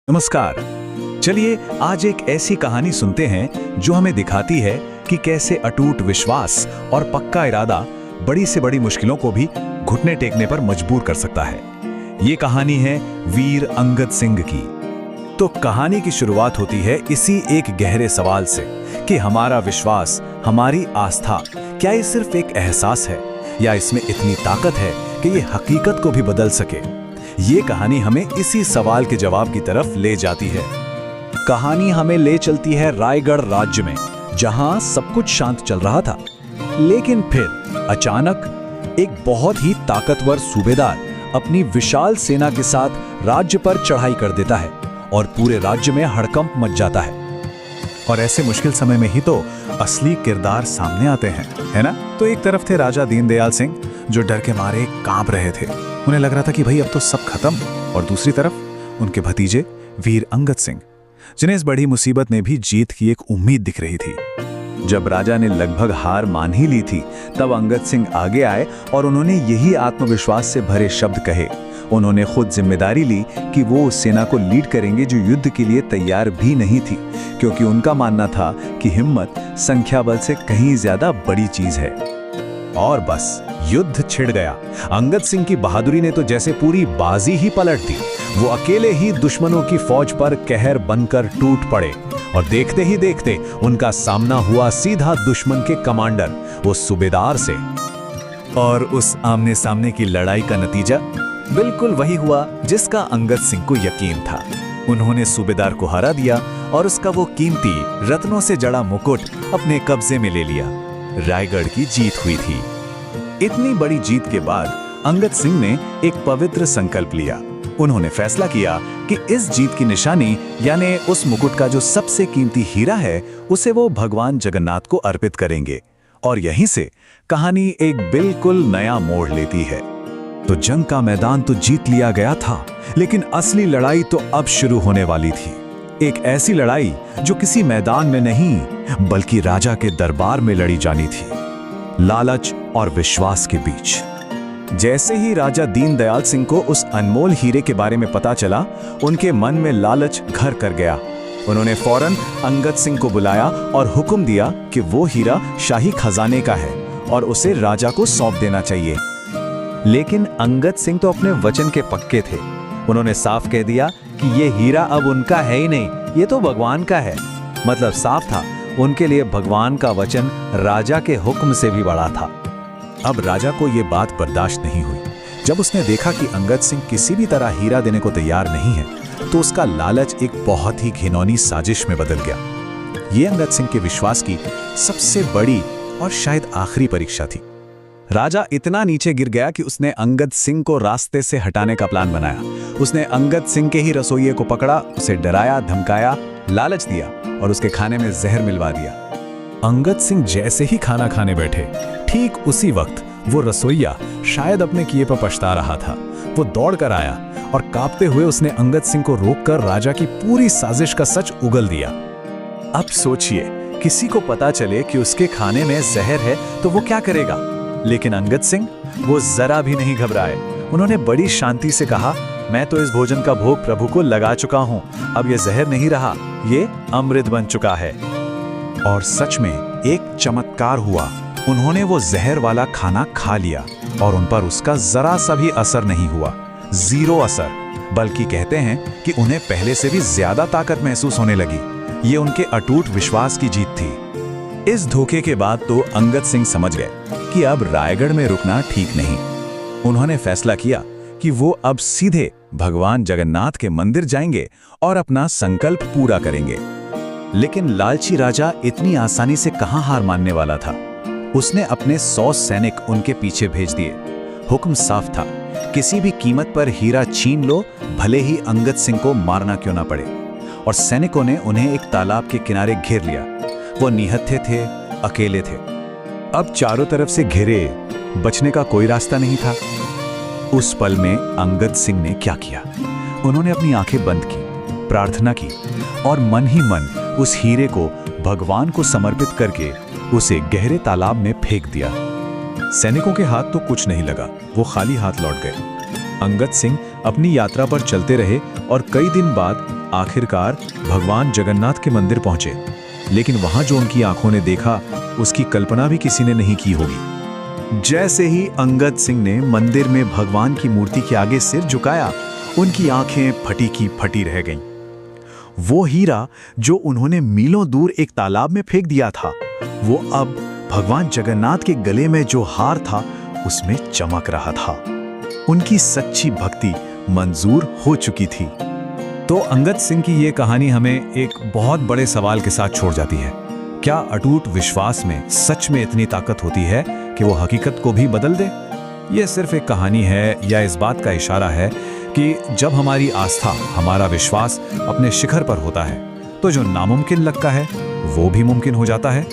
नमस्कार। चलिए आज एक ऐसी कहानी सुनते हैं जो हमें दिखाती है कि कैसे अटूट विश्वास और पक्का इरादा बड़ी से बड़ी मुश्किलों को भी घुटने टेकने पर मजबूर कर सकता है। ये कहानी है वीर अंगद सिंह की। तो कहानी की शुरुआत होती है इसी एक गहरे सवाल से कि हमारा विश्वास, हमारी आस्था, क्या ये सिर्फ एक एहसास है या इसमें इतनी ताकत है कि ये हकीकत को भी बदल सके। ये कहानी हमें इसी सवाल के जवाब की तरफ ले जाती है। कहानी हमें ले चलती है रायगढ़ राज्य में, जहां सब कुछ शांत चल रहा था। लेकिन फिर अचानक एक बहुत ही ताकतवर सूबेदार अपनी विशाल सेना के साथ राज्य पर चढ़ाई कर देता है और पूरे राज्य में हड़कंप मच जाता है। और ऐसे मुश्किल समय में ही तो असली किरदार सामने आते हैं, है ना? तो एक तरफ थे राजा दीनदयाल सिंह, जो डर के मारे कांप रहे थे। उन्हें लग रहा था कि भाई अब तो सब खत्म। और दूसरी तरफ उनके भतीजे वीर अंगद सिंह, जिन्हें इस बड़ी मुसीबत में भी जीत की एक उम्मीद दिख रही थी। जब राजा ने लगभग हार मान ही ली थी, तब अंगद सिंह आगे आए और उन्होंने यही आत्मविश्वास से भरे शब्द कहे। उन्होंने खुद जिम्मेदारी ली कि वो उस सेना को लीड करेंगे जो युद्ध के लिए तैयार भी नहीं थी, क्योंकि उनका मानना था कि हिम्मत संख्या बल से कहीं ज्यादा बड़ी चीज है। और बस युद्ध छिड़ गया। अंगद सिंह की बहादुरी ने तो जैसे पूरी बाजी ही पलट दी। वो अकेले ही दुश्मनों की फौज पर कहर बनकर टूट पड़े और देखते ही देखते उनका सामना हुआ सीधा दुश्मन के कमांडर, वो सूबेदार से। और उस आमने सामने की लड़ाई का नतीजा बिल्कुल वही हुआ जिसका अंगद सिंह को यकीन था। उन्होंने सूबेदार को हरा दिया और उसका वो कीमती रत्नों से जड़ा मुकुट अपने कब्जे में ले लिया। रायगढ़ की जीत हुई थी। इतनी बड़ी जीत के बाद अंगद सिंह ने एक पवित्र संकल्प लिया। उन्होंने फैसला किया कि इस जीत की निशानी यानी उस मुकुट का जो सबसे कीमती हीरा है, उसे वो भगवान जगन्नाथ को अर्पित करेंगे। और यहीं से कहानी एक बिल्कुल नया मोड़ लेती है। तो जंग का मैदान तो जीत लिया गया था, लेकिन असली लड़ाई तो अब शुरू होने वाली थी। एक ऐसी लड़ाई जो किसी मैदान में नहीं बल्कि राजा के दरबार में लड़ी जानी थी, लालच और विश्वास के बीच। जैसे ही राजा दीनदयाल सिंह को उस अनमोल हीरे के बारे में पता चला, उनके मन में लालच घर कर गया। उन्होंने फौरन अंगद सिंह को बुलाया और हुक्म दिया कि वो हीरा शाही खजाने का है और उसे राजा को सौंप देना चाहिए। लेकिन अंगद सिंह तो अपने वचन के पक्के थे। उन्होंने साफ कह दिया कि ये हीरा अब उनका है ही नहीं, ये तो भगवान का है। मतलब साफ था, उनके लिए भगवान का वचन राजा के हुक्म से भी बड़ा था। अब राजा को यह बात बर्दाश्त नहीं हुई। जब उसने देखा कि अंगद सिंह किसी भी तरह हीरा देने को तैयार नहीं है, तो उसका लालच एक बहुत ही घिनौनी साजिश में बदल गया। ये अंगद सिंह के विश्वास की सबसे बड़ी और शायद आखिरी परीक्षा थी। राजा इतना नीचे गिर गया कि उसने अंगद सिंह को रास्ते से हटाने का प्लान बनाया। उसने अंगद सिंह के ही रसोइये को पकड़ा, उसे डराया, धमकाया, लालच दिया और उसके खाने में जहर मिलवा दिया। अंगद सिंह जैसे ही खाना खाने बैठे, ठीक उसी वक्त वो रसोइया शायद अपने किए पर पछता रहा था। वो दौड़ कर आया और कांपते हुए उसने अंगद सिंह को रोककर राजा की पूरी साजिश का सच उगल दिया। अब सोचिए, किसी को पता चले कि उसके खाने में जहर है तो वो क्या करेगा? लेकिन अंगद सिंह वो जरा भी नहीं घबराए। उन्होंने बड़ी शांति से कहा, मैं तो इस भोजन का भोग प्रभु को लगा चुका हूं। अब ये जहर नहीं रहा, ये अमृत बन चुका है। और सच में एक चमत्कार हुआ। उन्होंने वो जहर वाला खाना खा लिया और उन पर उसका जरा सा भी असर नहीं हुआ, जीरो असर। बल्कि कहते हैं कि उन्हें पहले से भी ज्यादा ताकत महसूस होने लगी। ये उनके अटूट विश्वास की जीत थी। इस धोखे के बाद तो अंगद सिंह समझ गए कि अब रायगढ़ में रुकना ठीक नहीं। उन्होंने फैसला किया कि वो अब सीधे भगवान जगन्नाथ के मंदिर जाएंगे और अपना संकल्प पूरा करेंगे। लेकिन लालची राजा इतनी आसानी से कहां हार मानने वाला था। उसने अपने 100 सैनिक उनके पीछे भेज दिए। हुक्म साफ था, किसी भी कीमत पर हीरा छीन लो, भले ही अंगद सिंह को मारना क्यों ना पड़े। और सैनिकों ने उन्हें एक तालाब के किनारे घेर लिया। वो निहत्थे थे, अकेले थे। अब चारों तरफ से घिरे, बचने का कोई रास्ता नहीं था। उस पल में अंगद सिंह ने क्या किया? उन्होंने अपनी आंखें बंद की, प्रार्थना की और मन ही मन उस हीरे को भगवान को समर्पित करके उसे गहरे तालाब में फेंक दिया। सैनिकों के हाथ तो कुछ नहीं लगा, वो खाली हाथ लौट गए। अंगद सिंह अपनी यात्रा पर चलते रहे और कई दिन बाद आखिरकार भगवान जगन्नाथ के मंदिर पहुंचे, लेकिन वहां जो उनकी आंखों ने देखा उसकी कल्पना भी किसी ने नहीं की होगी। जैसे ही अंगद सिंह ने मंदिर में भगवान की मूर्ति के आगे सिर झुकाया, उनकी आंखें फटी की फटी रह गईं। वो हीरा जो उन्होंने मीलों दूर एक तालाब में फेंक दिया था, वो अब भगवान जगन्नाथ के गले में जो हार था उसमें चमक रहा था। उनकी सच्ची भक्ति मंजूर हो चुकी थी। तो अंगद सिंह की ये कहानी हमें एक बहुत बड़े सवाल के साथ छोड़ जाती है। क्या अटूट विश्वास में सच में इतनी ताकत होती है कि वो हकीकत को भी बदल दे? ये सिर्फ एक कहानी है या इस बात का इशारा है कि जब हमारी आस्था, हमारा विश्वास अपने शिखर पर होता है, तो जो नामुमकिन लगता है वो भी मुमकिन हो जाता है।